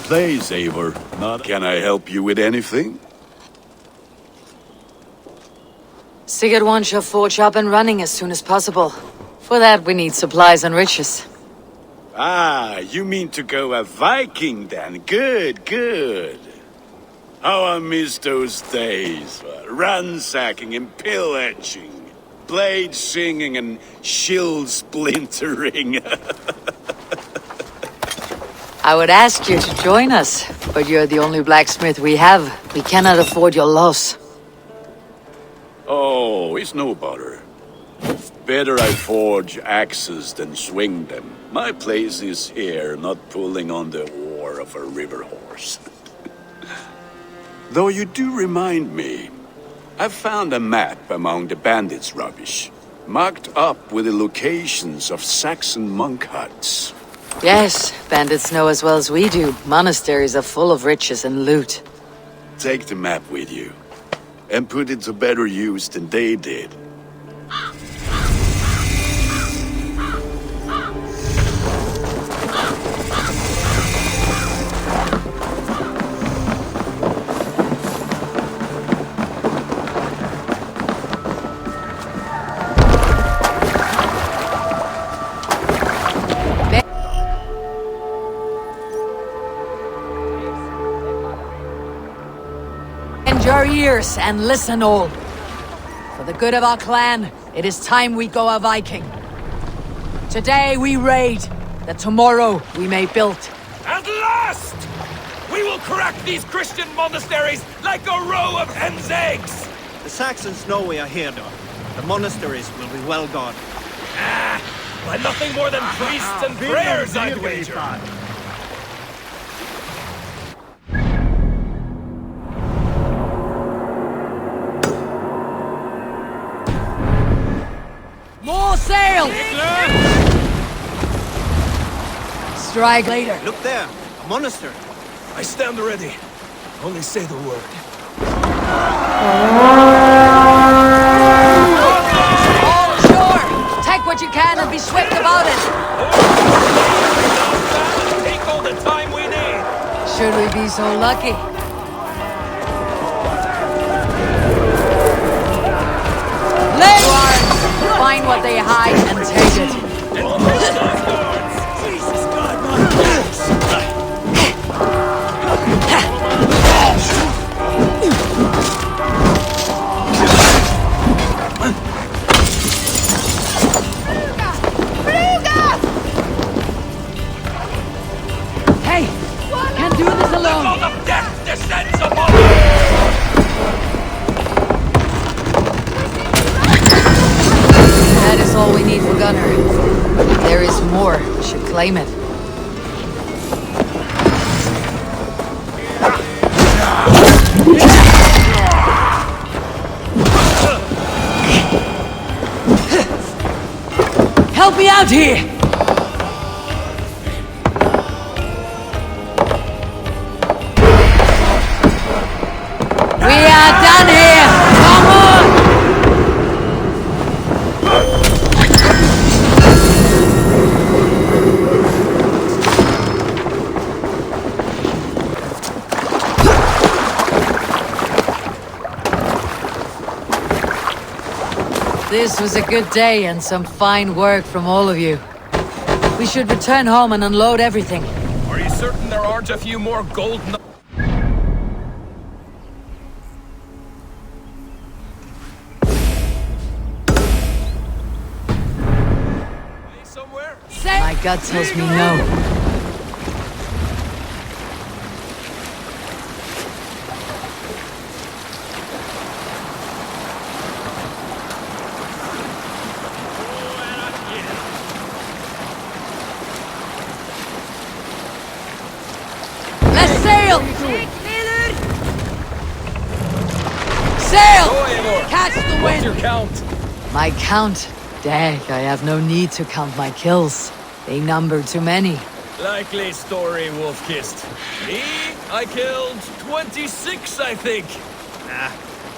Please, Eivor. Can I help you with anything? Sigurd wants your forge up and running as soon as possible. For that, we need supplies and riches. Ah, you mean to go a Viking then? Good, good. How I miss those days. Ransacking and pillaging. Blade singing and shield splintering. I would ask you to join us, but you're the only blacksmith we have. We cannot afford your loss. Oh, it's no bother. Better I forge axes than swing them. My place is here, not pulling on the oar of a river horse. Though you do remind me, I found a map among the bandits' rubbish, marked up with the locations of Saxon monk huts. Yes, bandits know as well as we do. Monasteries are full of riches and loot. Take the map with you, and put it to better use than they did. Bend your ears and listen all. For the good of our clan, it is time we go a Viking. Today we raid, that tomorrow we may build. At last! We will crack these Christian monasteries like a row of hen's eggs! The Saxons know we are here, though. The monasteries will be well guarded. By nothing more than priests and prayers, I'd wager. More sail! Strike later. Look there, a monastery. I stand ready. Only say the word. All ashore! Take what you can and be swift about it! Take all the time we need! Should we be so lucky? Let find what they hide and take it. Jesus God, my Hey! Can't do this alone! all of death descends upon us! That is all we need for Gunner. If there is more, we should claim it. Help me out here! We are done here! Come on! This was a good day and some fine work from all of you. We should return home and unload everything. Are you certain there aren't a few more gold somewhere? My gut tells me no. Let's sail! Sail! Go, Eivor. Catch the What's wind! your count? My count? Dag, I have no need to count my kills. They number too many. Likely story, Wolf-Kissed. Me? I killed 26, I think. Nah,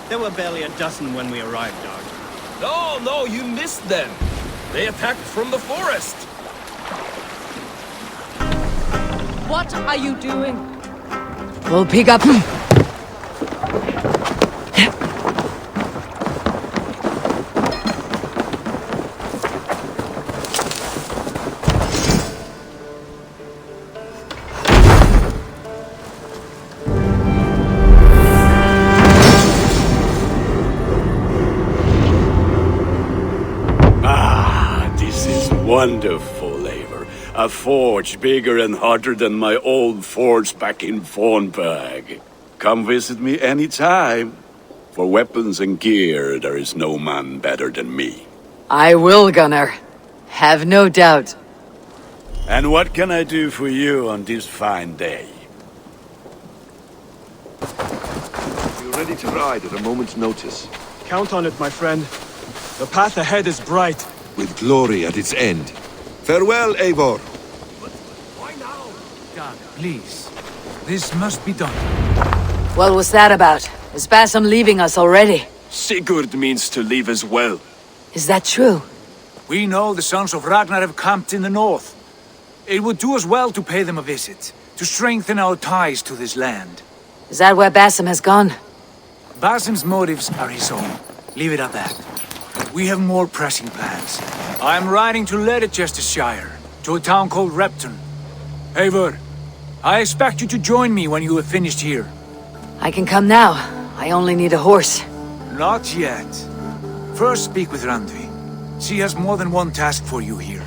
there were barely a dozen when we arrived, dog. No, you missed them. They attacked from the forest. What are you doing? We'll pick up... Wonderful, Eivor. A forge bigger and hotter than my old forge back in Fornburg. Come visit me anytime. For weapons and gear, there is no man better than me. I will, Gunnar. Have no doubt. And what can I do for you on this fine day? You're ready to ride at a moment's notice. Count on it, my friend. The path ahead is bright. With glory at its end. Farewell, Eivor. Why now? Dag, please. This must be done. What was that about? Is Basim leaving us already? Sigurd means to leave as well. Is that true? We know the sons of Ragnar have camped in the north. It would do us well to pay them a visit, to strengthen our ties to this land. Is that where Basim has gone? Basim's motives are his own. Leave it at that. We have more pressing plans. I am riding to Leicestershire, to a town called Repton. Eivor, I expect you to join me when you have finished here. I can come now. I only need a horse. Not yet. First speak with Randvi. She has more than one task for you here.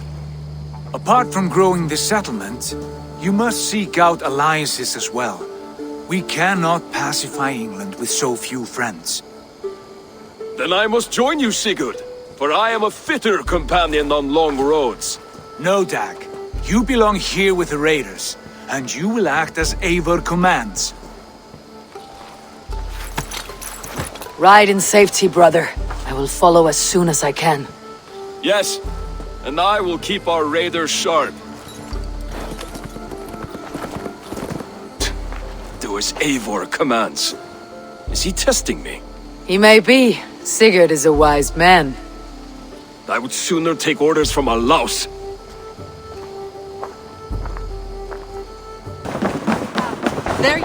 Apart from growing this settlement, you must seek out alliances as well. We cannot pacify England with so few friends. Then I must join you, Sigurd, for I am a fitter companion on long roads. No, Dag. You belong here with the raiders, and you will act as Eivor commands. Ride in safety, brother. I will follow as soon as I can. Yes, and I will keep our raiders sharp. Do as Eivor commands. Is he testing me? He may be. Sigurd is a wise man. I would sooner take orders from a louse. There.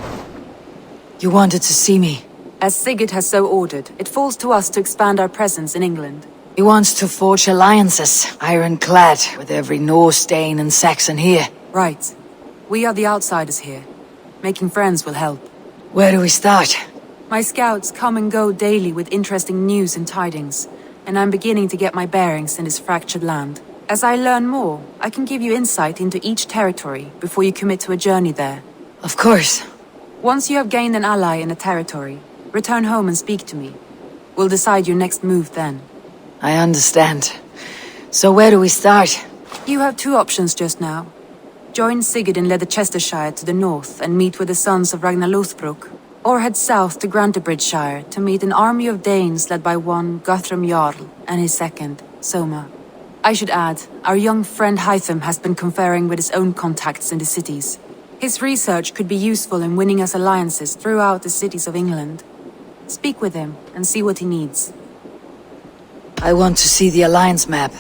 You wanted to see me. As Sigurd has so ordered, it falls to us to expand our presence in England. He wants to forge alliances, ironclad, with every Norse, Dane and Saxon here. Right. We are the outsiders here. Making friends will help. Where do we start? My scouts come and go daily with interesting news and tidings, and I'm beginning to get my bearings in this fractured land. As I learn more, I can give you insight into each territory before you commit to a journey there. Of course. Once you have gained an ally in a territory, return home and speak to me. We'll decide your next move then. I understand. So where do we start? You have two options just now. Join Sigurd in Leicestershire to the north and meet with the sons of Ragnar Lothbrok, or head south to Grantebridgeshire to meet an army of Danes led by one Guthrum Jarl and his second, Soma. I should add, our young friend Hytham has been conferring with his own contacts in the cities. His research could be useful in winning us alliances throughout the cities of England. Speak with him and see what he needs. I want to see the alliance map.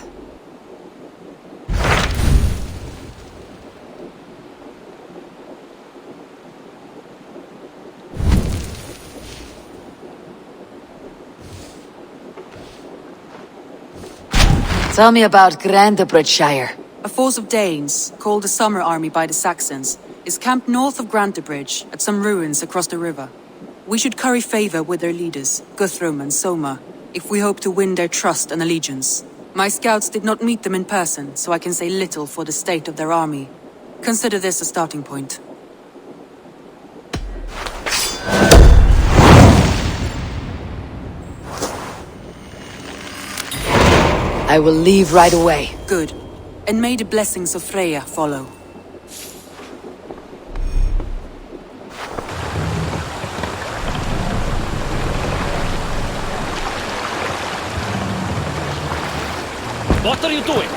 Tell me about Grantebridgeshire. A force of Danes, called the Summer Army by the Saxons, is camped north of Grantebridge at some ruins across the river. We should curry favor with their leaders, Guthrum and Soma, if we hope to win their trust and allegiance. My scouts did not meet them in person, so I can say little for the state of their army. Consider this a starting point. I will leave right away. Good. And may the blessings of Freya follow. What are you doing?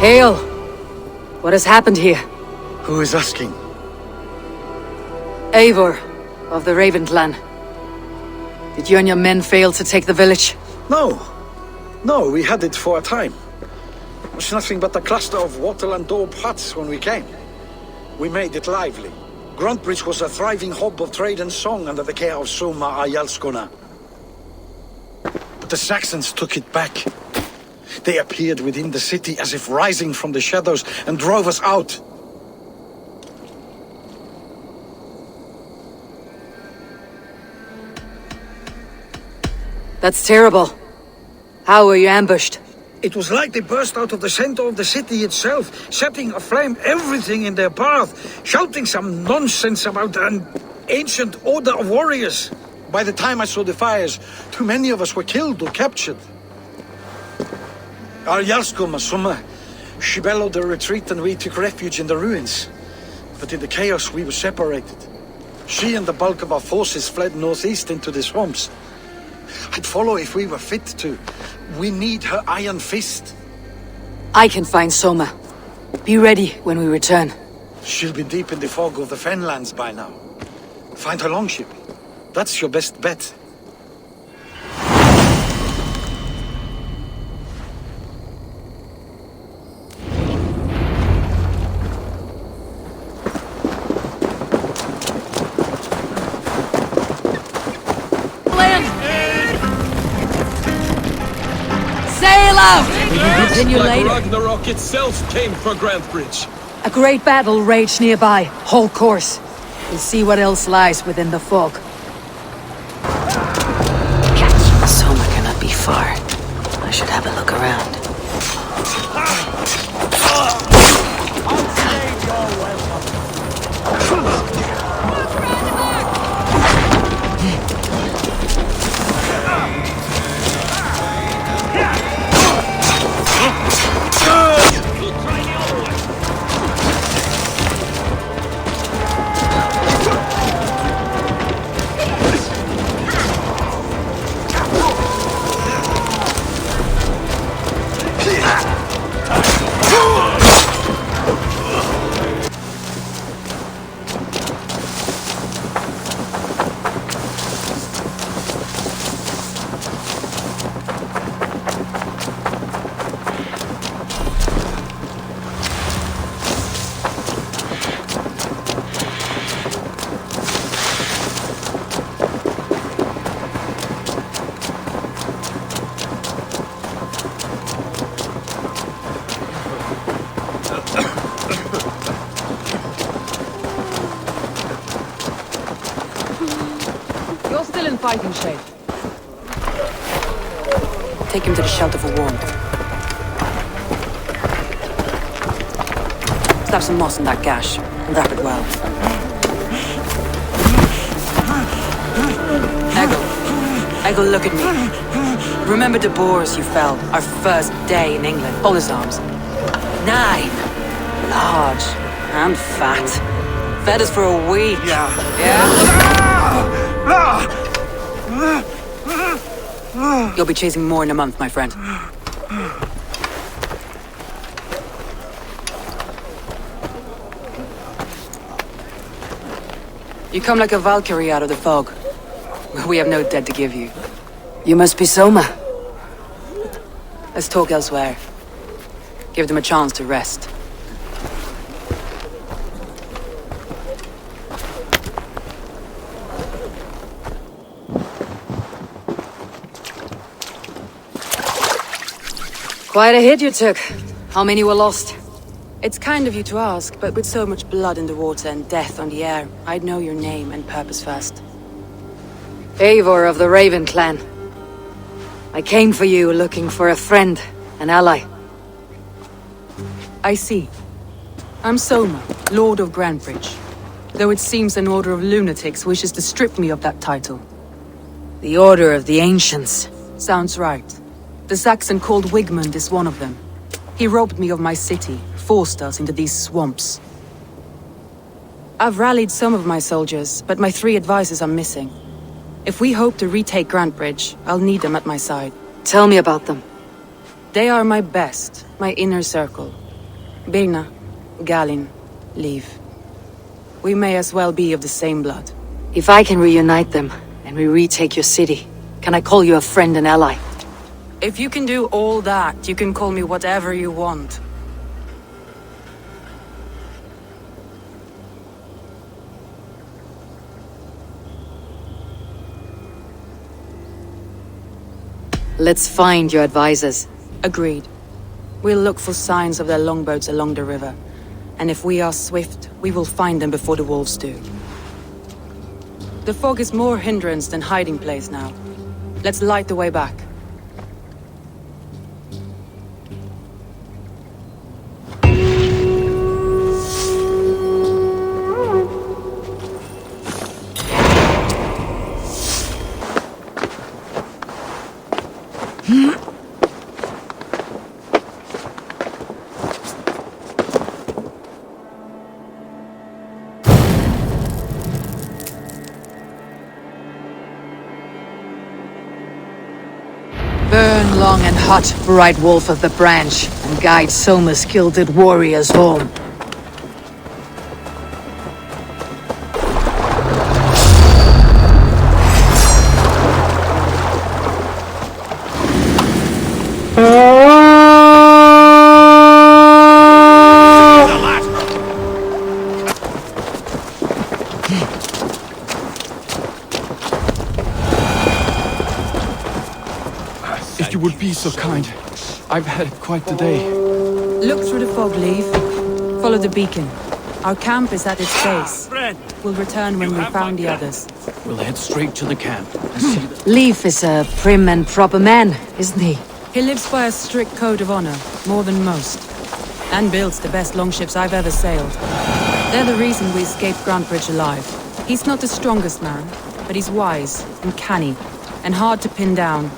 Hail! What has happened here? Who is asking? Eivor, of the Raven clan. Did you and your men fail to take the village? No. No, we had it for a time. It was nothing but a cluster of wattle and daub huts when we came. We made it lively. Gruntbridge was a thriving hub of trade and song under the care of Soma Ayalskona. But the Saxons took it back. They appeared within the city as if rising from the shadows and drove us out. That's terrible. How were you ambushed? It was like they burst out of the center of the city itself, setting aflame everything in their path, shouting some nonsense about an ancient order of warriors. By the time I saw the fires, too many of us were killed or captured. Our Yarskoma, Soma, she bellowed a retreat and we took refuge in the ruins. But in the chaos we were separated. She and the bulk of our forces fled northeast into the swamps. I'd follow if we were fit to. We need her iron fist. I can find Soma. Be ready when we return. She'll be deep in the fog of the Fenlands by now. Find her longship. That's your best bet. Sail out! We can continue Like later. Ragnarok itself came for Grantbridge. A great battle raged nearby. Hold course. We'll see what else lies within the fog. Soma cannot be far. I should have a look around. You're still in fighting shape. Take him to the shelter for warmth. Slap some moss in that gash and wrap it well. Eggle, look at me. Remember the boars you fell our first day in England? Hold his arms. 9. Large and fat. Fed us for a week. Yeah? You'll be chasing more in a month, my friend. You come like a Valkyrie out of the fog. We have no dead to give you. You must be Soma. Let's talk elsewhere. Give them a chance to rest. Quite a hit you took. How many were lost? It's kind of you to ask, but with so much blood in the water and death on the air, I'd know your name and purpose first. Eivor of the Raven clan. I came for you looking for a friend, an ally. I see. I'm Soma, Lord of Grantbridge. Though it seems an order of lunatics wishes to strip me of that title. The Order of the Ancients. Sounds right. The Saxon called Wigmund is one of them. He robbed me of my city, forced us into these swamps. I've rallied some of my soldiers, but my 3 advisors are missing. If we hope to retake Grantbridge, I'll need them at my side. Tell me about them. They are my best, my inner circle. Birna, Galin, Liv. We may as well be of the same blood. If I can reunite them, and we retake your city, can I call you a friend and ally? If you can do all that, you can call me whatever you want. Let's find your advisors. Agreed. We'll look for signs of their longboats along the river. And if we are swift, we will find them before the wolves do. The fog is more hindrance than hiding place now. Let's light the way back. Burn long and hot, bright wolf of the branch, and guide Soma's gilded warriors home. If you would be so kind. I've had quite the day. Look through the fog, Leaf. Follow the beacon. Our camp is at its base. We'll return when we've found the others. We'll head straight to the camp and see the... Leaf is a prim and proper man, isn't he? He lives by a strict code of honor, more than most. And builds the best longships I've ever sailed. They're the reason we escaped Grantebridge alive. He's not the strongest man, but he's wise and canny, and hard to pin down.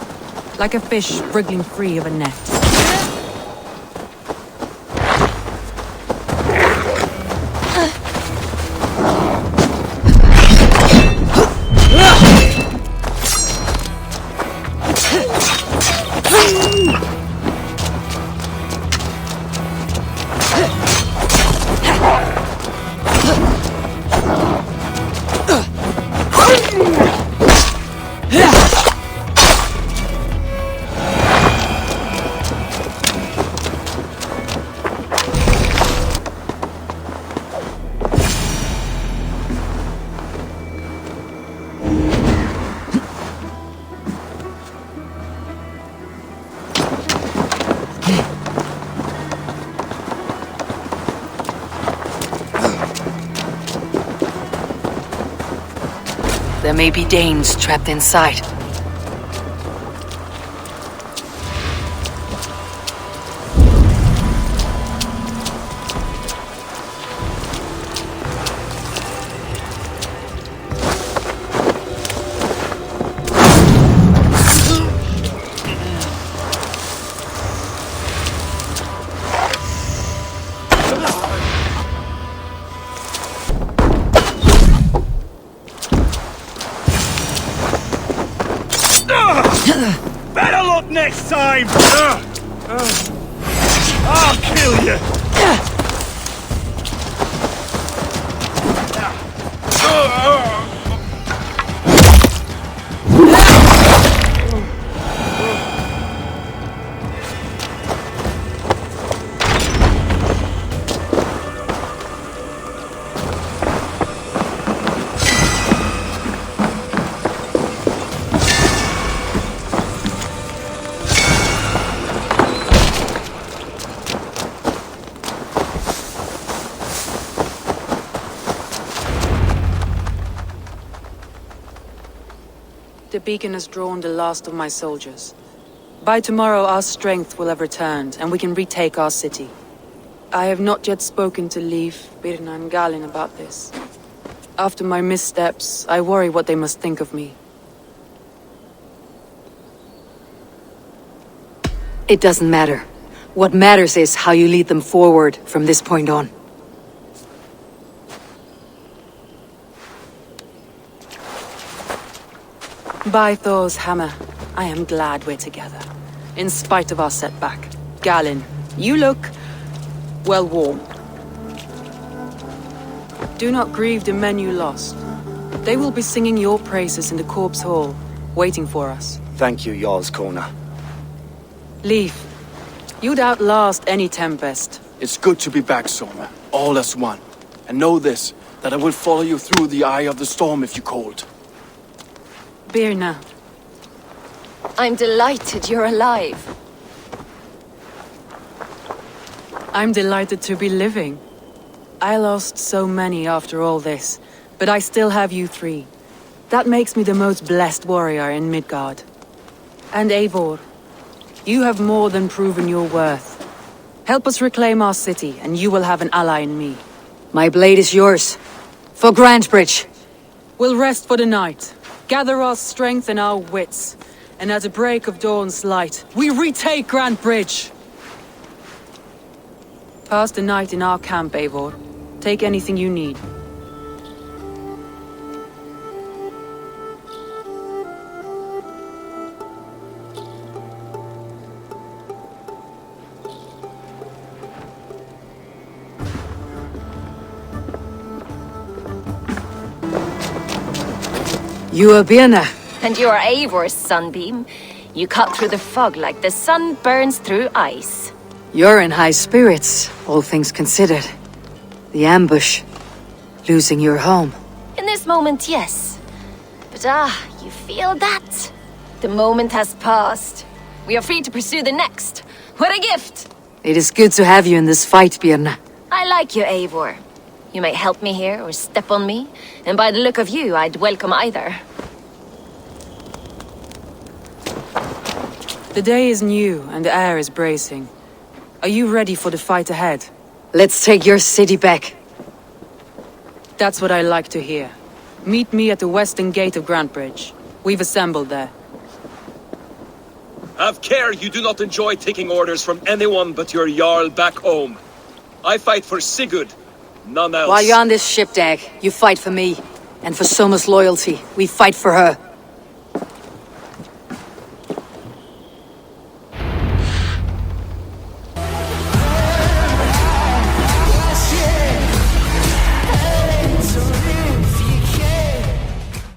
Like a fish wriggling free of a net. There may be Danes trapped inside. Better luck next time! I'll kill you! The beacon has drawn the last of my soldiers. By tomorrow our strength will have returned, and we can retake our city. I have not yet spoken to Leif, Birna and Galin about this. After my missteps, I worry what they must think of me. It doesn't matter. What matters is how you lead them forward from this point on. By Thor's hammer, I am glad we're together. In spite of our setback. Galin, you look... well, warm. Do not grieve the men you lost. They will be singing your praises in the Corpse Hall, waiting for us. Thank you, Jarl's Kona. Leif, you'd outlast any tempest. It's good to be back, Soma. All as one. And know this, that I will follow you through the eye of the storm if you called. Birna, I'm delighted you're alive. I'm delighted to be living. I lost so many after all this, but I still have you three. That makes me the most blessed warrior in Midgard. And Eivor, you have more than proven your worth. Help us reclaim our city, and you will have an ally in me. My blade is yours. For Grantebridge. We'll rest for the night, gather our strength and our wits, and at the break of dawn's light, we retake Grantebridge! Pass the night in our camp, Eivor. Take anything you need. You are Birna. And you're Eivor's sunbeam. You cut through the fog like the sun burns through ice. You're in high spirits, all things considered. The ambush. Losing your home. In this moment, yes. But you feel that? The moment has passed. We are free to pursue the next. What a gift! It is good to have you in this fight, Birna. I like you, Eivor. You may help me here or step on me, and by the look of you, I'd welcome either. The day is new, and the air is bracing. Are you ready for the fight ahead? Let's take your city back. That's what I like to hear. Meet me at the western gate of Grantebridge. We've assembled there. Have care you do not enjoy taking orders from anyone but your Jarl back home. I fight for Sigurd, none else. While you're on this ship, Dag, you fight for me. And for Soma's loyalty, we fight for her.